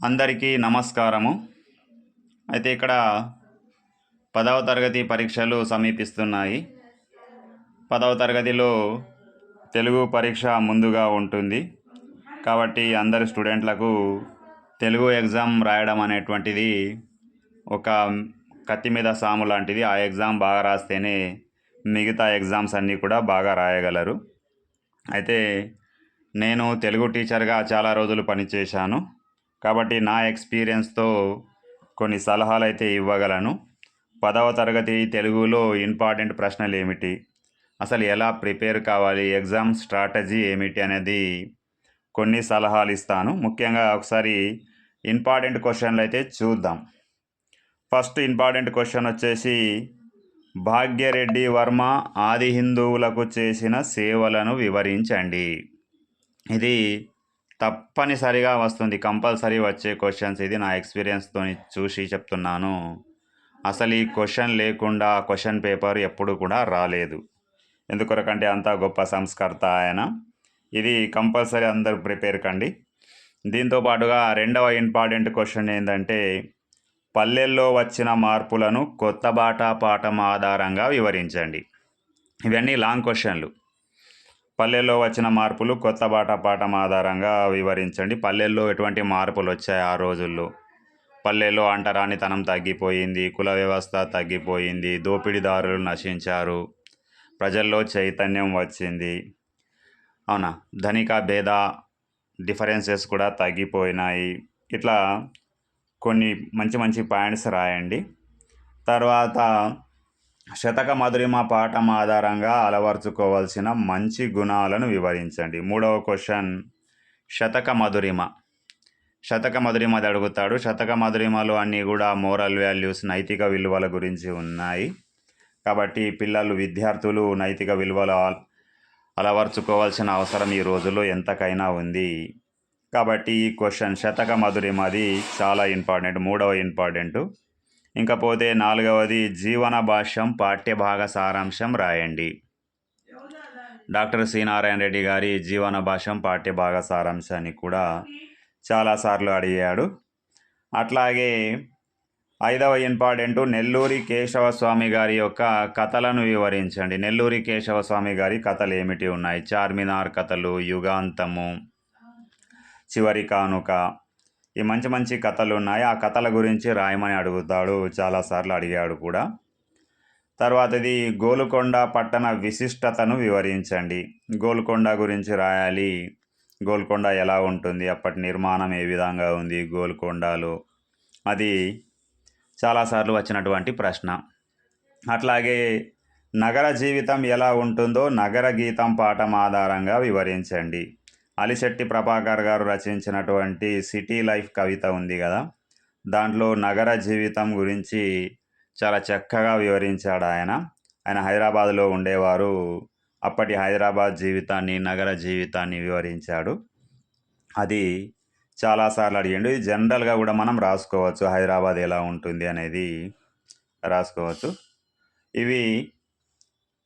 అందరికీ నమస్కారము. అయితే ఇక్కడ 10వ తరగతి పరీక్షలు సమీపిస్తున్నాయి. 10వ తరగతిలో తెలుగు పరీక్ష ముందుగా ఉంటుంది. కాబట్టి అందరి స్టూడెంట్లకు తెలుగు ఎగ్జామ్ రాయడం అనేటువంటిది ఒక కత్తి మీద సాము లాంటిది. ఆ ఎగ్జామ్ బాగా రాస్తేనే మిగతా ఎగ్జామ్స్ అన్నీ కూడా బాగా రాయగలరు. అయితే నేను తెలుగు టీచర్గా చాలా రోజులు పనిచేశాను. కాబట్టి నా ఎక్స్పీరియన్స్తో కొన్ని సలహాలు అయితే ఇవ్వగలను. 10వ తరగతి తెలుగులో ఇంపార్టెంట్ ప్రశ్నలు ఏమిటి, అసలు ఎలా ప్రిపేర్ కావాలి, ఎగ్జామ్ స్ట్రాటజీ ఏమిటి అనేది కొన్ని సలహాలు ఇస్తాను. ముఖ్యంగా ఒకసారి ఇంపార్టెంట్ క్వశ్చన్లు అయితే చూద్దాం. ఫస్ట్ ఇంపార్టెంట్ క్వశ్చన్ వచ్చేసి, భాగ్యరెడ్డి వర్మ ఆది హిందువులకు చేసిన సేవలను వివరించండి. ఇది తప్పనిసరిగా వస్తుంది, కంపల్సరీ వచ్చే క్వశ్చన్స్. ఇది నా ఎక్స్పీరియన్స్తో చూసి చెప్తున్నాను. అసలు ఈ క్వశ్చన్ లేకుండా క్వశ్చన్ పేపర్ ఎప్పుడు కూడా రాలేదు. ఎందుకొరకంటే అంత గొప్ప సంస్కర్త ఆయన. ఇది కంపల్సరీ అందరూ ప్రిపేర్ కండి. దీంతో పాటుగా రెండవ ఇంపార్టెంట్ క్వశ్చన్ ఏంటంటే, పల్లెల్లో వచ్చిన మార్పులను కొత్త బాటా పాఠం ఆధారంగా వివరించండి. ఇవన్నీ లాంగ్ క్వశ్చన్లు. పల్లెల్లో వచ్చిన మార్పులు కొత్త బాట పాఠం ఆధారంగా వివరించండి. పల్లెల్లో ఎటువంటి మార్పులు వచ్చాయి ఆ రోజుల్లో? పల్లెల్లో అంటరానితనం తగ్గిపోయింది, కుల వ్యవస్థ తగ్గిపోయింది, దోపిడీదారులు నశించారు, ప్రజల్లో చైతన్యం వచ్చింది. అవునా? ధనిక భేద డిఫరెన్సెస్ కూడా తగ్గిపోయినాయి. ఇట్లా కొన్ని మంచి మంచి పాయింట్స్ రాయండి. తర్వాత శతక మధురిమ పాఠం ఆధారంగా అలవర్చుకోవాల్సిన మంచి గుణాలను వివరించండి. మూడవ క్వశ్చన్ శతక మధురిమ. శతక మధురిమది అడుగుతాడు. శతక మధురిమలు అన్నీ కూడా మోరల్ వాల్యూస్, నైతిక విలువల గురించి ఉన్నాయి. కాబట్టి విద్యార్థులు నైతిక విలువలు అలవర్చుకోవాల్సిన అవసరం ఈ రోజుల్లో ఎంతకైనా ఉంది. కాబట్టి ఈ క్వశ్చన్ శతక మధురిమది చాలా ఇంపార్టెంట్, మూడవ ఇంపార్టెంటు. ఇంకపోతే నాలుగవది జీవన భాష్యం పాఠ్యభాగ సారాంశం రాయండి. డాక్టర్ సి నారాయణ రెడ్డి గారి జీవన భాష్యం పాఠ్యభాగ సారాంశాన్ని కూడా చాలాసార్లు అడిగాడు. అట్లాగే ఐదవ ఇంపార్టెంటు నెల్లూరి కేశవస్వామి గారి యొక్క కథలను వివరించండి. నెల్లూరి కేశవస్వామి గారి కథలు ఏమిటి ఉన్నాయి? చార్మినార్ కథలు, యుగాంతము, చివరి కానుక, ఈ మంచి మంచి కథలు ఉన్నాయి. ఆ కథల గురించి రాయమని అడుగుతాడు, చాలాసార్లు అడిగాడు కూడా. తర్వాతది గోల్కొండ పట్టణ విశిష్టతను వివరించండి. గోల్కొండ గురించి రాయాలి. గోల్కొండ ఎలా ఉంటుంది, అప్పటి నిర్మాణం ఏ విధంగా ఉంది గోల్కొండలో, అది చాలాసార్లు వచ్చినటువంటి ప్రశ్న. అట్లాగే నగర జీవితం ఎలా ఉంటుందో నగర గీతం పాఠం ఆధారంగా వివరించండి. అలిశెట్టి ప్రభాకర్ గారు రచించినటువంటి సిటీ లైఫ్ కవిత ఉంది కదా, దాంట్లో నగర జీవితం గురించి చాలా చక్కగా వివరించాడు ఆయన. హైదరాబాద్లో ఉండేవారు. అప్పటి హైదరాబాద్ జీవితాన్ని, నగర జీవితాన్ని వివరించాడు. అది చాలాసార్లు అడిగాడు. ఇది జనరల్గా కూడా మనం రాసుకోవచ్చు, హైదరాబాద్ ఎలా ఉంటుంది అనేది రాసుకోవచ్చు. ఇవి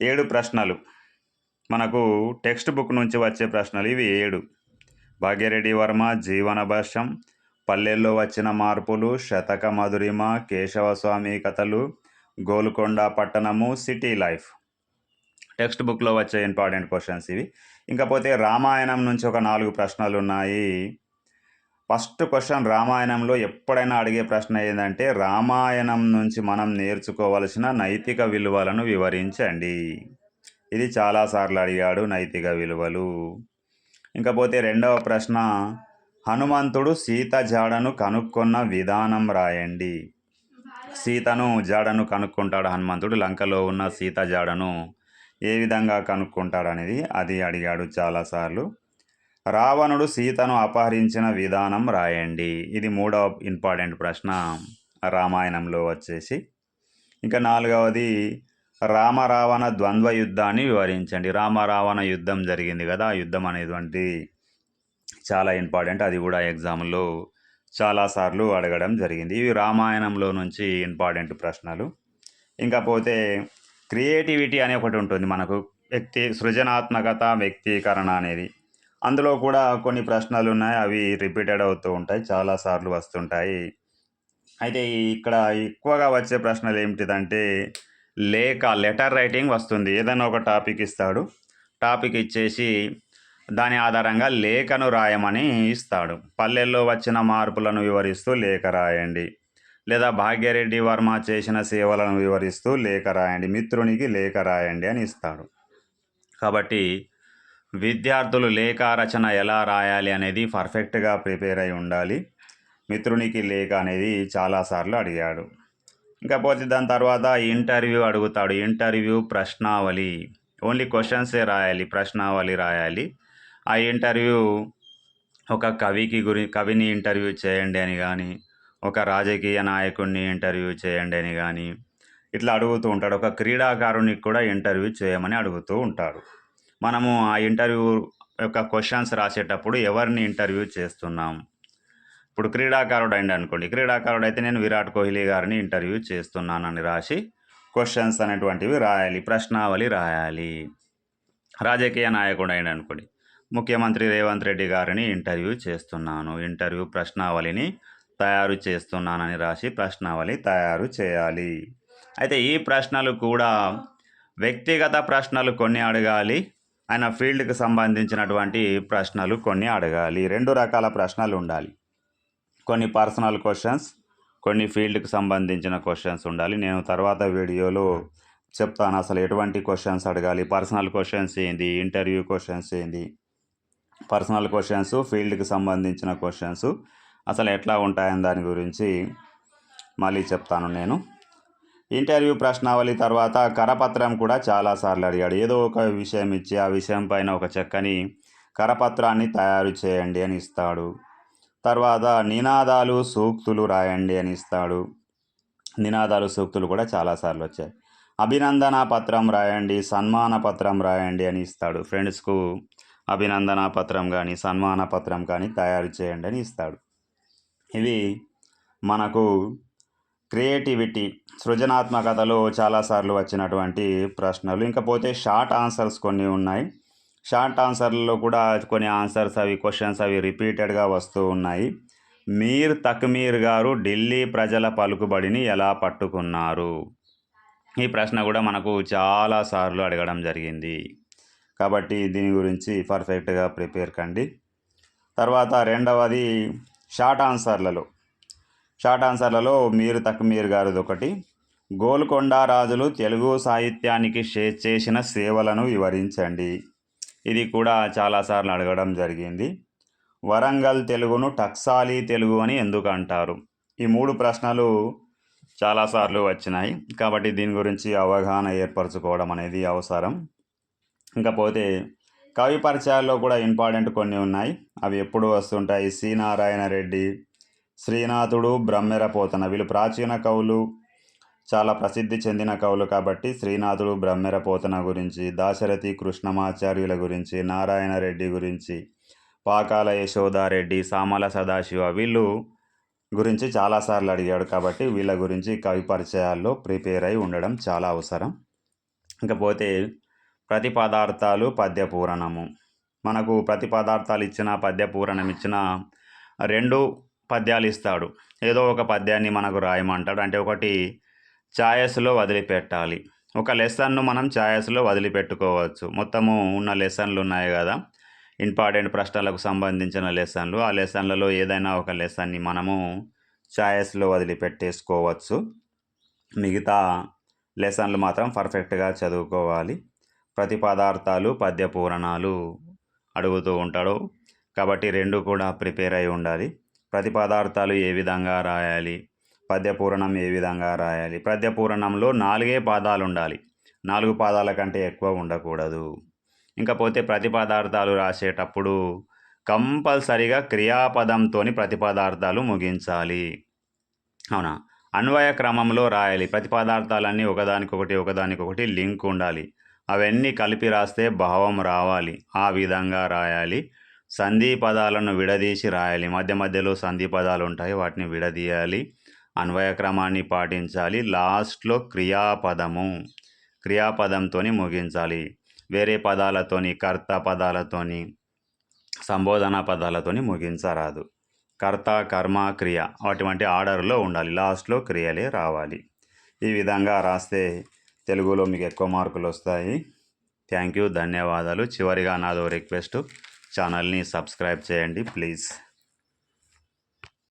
7 ప్రశ్నలు మనకు టెక్స్ట్ బుక్ నుంచి వచ్చే ప్రశ్నలు. ఇవి 7: భాగ్యరెడ్డి వర్మ జీవన భాష్యం, పల్లెల్లో వచ్చిన మార్పులు, శతక మధురిమ, కేశవస్వామి కథలు, గోల్కొండ పట్టణము, సిటీ లైఫ్. టెక్స్ట్ బుక్లో వచ్చే ఇంపార్టెంట్ క్వశ్చన్స్ ఇవి. ఇంకపోతే రామాయణం నుంచి ఒక 4 ప్రశ్నలు ఉన్నాయి. ఫస్ట్ క్వశ్చన్, రామాయణంలో ఎప్పుడైనా అడిగే ప్రశ్న ఏంటంటే, రామాయణం నుంచి మనం నేర్చుకోవలసిన నైతిక విలువలను వివరించండి. ఇది చాలాసార్లు అడిగాడు, నైతిక విలువలు. ఇంకపోతే రెండవ ప్రశ్న, హనుమంతుడు సీత జాడను కనుక్కున్న విధానం రాయండి. సీతను జాడను కనుక్కుంటాడు హనుమంతుడు, లంకలో ఉన్న సీత జాడను ఏ విధంగా కనుక్కుంటాడు అనేది అది అడిగాడు చాలాసార్లు. రావణుడు సీతను అపహరించిన విధానం రాయండి. ఇది మూడవ ఇంపార్టెంట్ ప్రశ్న రామాయణంలో వచ్చేసి. ఇంకా నాలుగవది, రామరావణ ద్వంద్వ యుద్ధాన్ని వివరించండి. రామరావణ యుద్ధం జరిగింది కదా, ఆ యుద్ధం అనేటువంటి చాలా ఇంపార్టెంట్. అది కూడా ఎగ్జామ్లో చాలాసార్లు అడగడం జరిగింది. ఇవి రామాయణంలో నుంచి ఇంపార్టెంట్ ప్రశ్నలు. ఇంకపోతే క్రియేటివిటీ అనే ఒకటి ఉంటుంది మనకు, సృజనాత్మకత, వ్యక్తీకరణ అనేది. అందులో కూడా కొన్ని ప్రశ్నలు ఉన్నాయి, అవి రిపీటెడ్ అవుతూ ఉంటాయి, చాలాసార్లు వస్తుంటాయి. అయితే ఇక్కడ ఎక్కువగా వచ్చే ప్రశ్నలు ఏమిటిదంటే లెటర్ రైటింగ్ వస్తుంది. ఏదైనా ఒక టాపిక్ ఇస్తాడు, టాపిక్ ఇచ్చేసి దాని ఆధారంగా లేఖను రాయమని ఇస్తాడు. పల్లెల్లో వచ్చిన మార్పులను వివరిస్తూ లేఖ రాయండి, లేదా భాగ్యరెడ్డి వర్మ చేసిన సేవలను వివరిస్తూ లేఖ రాయండి, మిత్రునికి లేఖ రాయండి అని ఇస్తాడు. కాబట్టి విద్యార్థులు లేఖ రచన ఎలా రాయాలి అనేది పర్ఫెక్ట్గా ప్రిపేర్ అయి ఉండాలి. మిత్రునికి లేఖ అనేది చాలాసార్లు అడిగాడు. ఇంకపోతే దాని తర్వాత ఇంటర్వ్యూ అడుగుతాడు. ఇంటర్వ్యూ ప్రశ్నావళి, ఓన్లీ క్వశ్చన్సే రాయాలి, ప్రశ్నావళి రాయాలి. ఆ ఇంటర్వ్యూ ఒక కవిని ఇంటర్వ్యూ చేయండి అని కానీ, ఒక రాజకీయ నాయకుడిని ఇంటర్వ్యూ చేయండి అని కానీ ఇట్లా అడుగుతూ ఉంటాడు. ఒక క్రీడాకారునికి కూడా ఇంటర్వ్యూ చేయమని అడుగుతూ ఉంటాడు. మనము ఆ ఇంటర్వ్యూ యొక్క క్వశ్చన్స్ రాసేటప్పుడు ఎవరిని ఇంటర్వ్యూ చేస్తున్నాం? ఇప్పుడు క్రీడాకారుడు అయింది అనుకోండి, క్రీడాకారుడు అయితే నేను విరాట్ కోహ్లీ గారిని ఇంటర్వ్యూ చేస్తున్నానని రాసి క్వశ్చన్స్ అనేటువంటివి రాయాలి, ప్రశ్నావళి రాయాలి. రాజకీయ నాయకుడు అయింది అనుకోండి, ముఖ్యమంత్రి రేవంత్ రెడ్డి గారిని ఇంటర్వ్యూ చేస్తున్నాను, ఇంటర్వ్యూ ప్రశ్నావళిని తయారు చేస్తున్నానని రాసి ప్రశ్నావళి తయారు చేయాలి. అయితే ఈ ప్రశ్నలు కూడా వ్యక్తిగత ప్రశ్నలు కొన్ని అడగాలి, ఆయన ఫీల్డ్కి సంబంధించినటువంటి ప్రశ్నలు కొన్ని అడగాలి. 2 రకాల ప్రశ్నలు ఉండాలి. కొన్ని పర్సనల్ క్వశ్చన్స్, కొన్ని ఫీల్డ్కి సంబంధించిన క్వశ్చన్స్ ఉండాలి. నేను తర్వాత వీడియోలో చెప్తాను అసలు ఎటువంటి క్వశ్చన్స్ అడగాలి, పర్సనల్ క్వశ్చన్స్ ఏంది, ఇంటర్వ్యూ క్వశ్చన్స్ ఏంది, పర్సనల్ క్వశ్చన్స్, ఫీల్డ్కి సంబంధించిన క్వశ్చన్స్ అసలు ఎట్లా ఉంటాయని దాని గురించి మళ్ళీ చెప్తాను నేను. ఇంటర్వ్యూ ప్రశ్నావళి తర్వాత కరపత్రం కూడా చాలాసార్లు అడిగాడు. ఏదో ఒక విషయం ఇచ్చి ఆ విషయం పైన ఒక చక్కని కరపత్రాన్ని తయారు చేయండి అని ఇస్తాడు. తర్వాత నినాదాలు సూక్తులు రాయండి అని ఇస్తాడు. నినాదాలు సూక్తులు కూడా చాలాసార్లు వచ్చాయి. అభినందన పత్రం రాయండి, సన్మాన పత్రం రాయండి అని ఇస్తాడు. ఫ్రెండ్స్కు అభినందన పత్రం కానీ సన్మాన పత్రం కానీ తయారు చేయండి అని ఇస్తాడు. ఇవి మనకు క్రియేటివిటీ, సృజనాత్మకతలో చాలాసార్లు వచ్చినటువంటి ప్రశ్నలు. ఇంకపోతే షార్ట్ ఆన్సర్స్ కొన్ని ఉన్నాయి. షార్ట్ ఆన్సర్లలో కూడా కొన్ని ఆన్సర్స్ క్వశ్చన్స్ రిపీటెడ్గా వస్తూ ఉన్నాయి. మీర్ తక్మీర్ గారు ఢిల్లీ ప్రజల పలుకుబడిని ఎలా పట్టుకున్నారు? ఈ ప్రశ్న కూడా మనకు చాలాసార్లు అడగడం జరిగింది. కాబట్టి దీని గురించి పర్ఫెక్ట్గా ప్రిపేర్ కండి. తర్వాత రెండవది షార్ట్ ఆన్సర్లలో మీర్ తక్మీర్ గారిది ఒకటి. గోల్కొండ రాజులు తెలుగు సాహిత్యానికి చేసిన సేవలను వివరించండి. ఇది కూడా చాలాసార్లు అడగడం జరిగింది. వరంగల్ తెలుగును టక్సాలీ తెలుగు అని ఎందుకు అంటారు? ఈ 3 ప్రశ్నలు చాలాసార్లు వచ్చినాయి. కాబట్టి దీని గురించి అవగాహన ఏర్పరచుకోవడం అనేది అవసరం. ఇంకపోతే కవి పరిచయాల్లో కూడా ఇంపార్టెంట్ కొన్ని ఉన్నాయి. అవి ఎప్పుడు వస్తుంటాయి? సి నారాయణ రెడ్డి, శ్రీనాథుడు, బ్రహ్మెర పోతన, వీళ్ళు ప్రాచీన కవులు, చాలా ప్రసిద్ధి చెందిన కవులు. కాబట్టి శ్రీనాథుడు, బ్రహ్మెర పోతన గురించి, దాశరథి కృష్ణమాచార్యుల గురించి, నారాయణ రెడ్డి గురించి, పాకాల యశోదారెడ్డి, సామల సదాశివ, వీళ్ళు గురించి చాలాసార్లు అడిగాడు. కాబట్టి వీళ్ళ గురించి కవి పరిచయాల్లో ప్రిపేర్ అయి ఉండడం చాలా అవసరం. ఇంకపోతే ప్రతిపదార్థాలు, పద్యపూరణము. మనకు ప్రతిపదార్థాలు ఇచ్చిన, పద్యపూరణం ఇచ్చిన 2 పద్యాలు ఇస్తాడు. ఏదో ఒక పద్యాన్ని మనకు రాయమంటాడు. అంటే ఒకటి ఛాయస్లో వదిలిపెట్టాలి. ఒక లెసన్ను మనం ఛాయస్లో వదిలిపెట్టుకోవచ్చు. మొత్తము ఉన్న లెసన్లు ఉన్నాయి కదా, ఇంపార్టెంట్ ప్రశ్నలకు సంబంధించిన లెసన్లు, ఆ లెసన్లలో ఏదైనా ఒక లెసన్ని మనము ఛాయస్లో వదిలిపెట్టేసుకోవచ్చు. మిగతా లెసన్లు మాత్రం పర్ఫెక్ట్గా చదువుకోవాలి. ప్రతిపదార్థాలు, పద్యపూరణాలు అడుగుతూ ఉంటాడు. కాబట్టి 2 కూడా ప్రిపేర్ అయి ఉండాలి. ప్రతిపదార్థాలు ఏ విధంగా రాయాలి, పద్యపూరణం ఏ విధంగా రాయాలి. పద్యపూరణంలో 4 పాదాలు ఉండాలి, 4 పాదాల కంటే ఎక్కువ ఉండకూడదు. ఇంకపోతే ప్రతిపదార్థాలు రాసేటప్పుడు కంపల్సరిగా క్రియాపదంతో ప్రతిపదార్థాలు ముగించాలి. అవునా? అన్వయ క్రమంలో రాయాలి. ప్రతిపదార్థాలన్నీ ఒకదానికొకటి లింక్ ఉండాలి. అవన్నీ కలిపి రాస్తే భావం రావాలి. ఆ విధంగా రాయాలి. సంధి పదాలను విడదీసి రాయాలి. మధ్యలో సంధి పదాలు ఉంటాయి, వాటిని విడదీయాలి. అన్వయ క్రమాన్ని పాటించాలి. లాస్ట్లో క్రియాపదంతో ముగించాలి. వేరే పదాలతోని, కర్త పదాలతోని సంబోధన పదాలతోని ముగించరాదు. కర్త, కర్మ, క్రియ అటువంటి ఆర్డర్లో ఉండాలి. లాస్ట్లో క్రియలే రావాలి. ఈ విధంగా రాస్తే తెలుగులో మీకు ఎక్కువ మార్కులు వస్తాయి. థ్యాంక్ యూ, ధన్యవాదాలు. చివరిగా నాదో రిక్వెస్ట్, ఛానల్ని సబ్స్క్రైబ్ చేయండి ప్లీజ్.